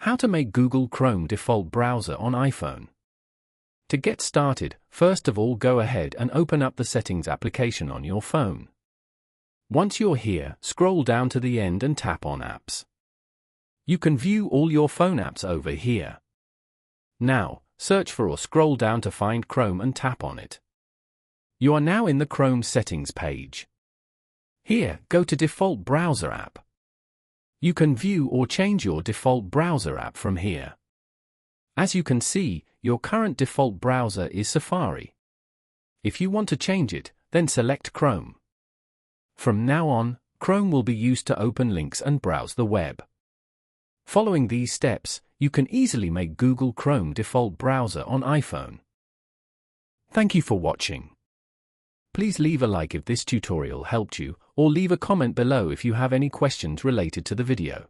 How to make Google Chrome default browser on iPhone. To get started, first of all go ahead and open up the Settings application on your phone. Once you're here, scroll down to the end and tap on Apps. You can view all your phone apps over here. Now, search for or scroll down to find Chrome and tap on it. You are now in the Chrome Settings page. Here, go to Default Browser App. You can view or change your default browser app from here. As you can see, your current default browser is Safari. If you want to change it, then select Chrome. From now on, Chrome will be used to open links and browse the web. Following these steps, you can easily make Google Chrome default browser on iPhone. Thank you for watching. Please leave a like if this tutorial helped you, or leave a comment below if you have any questions related to the video.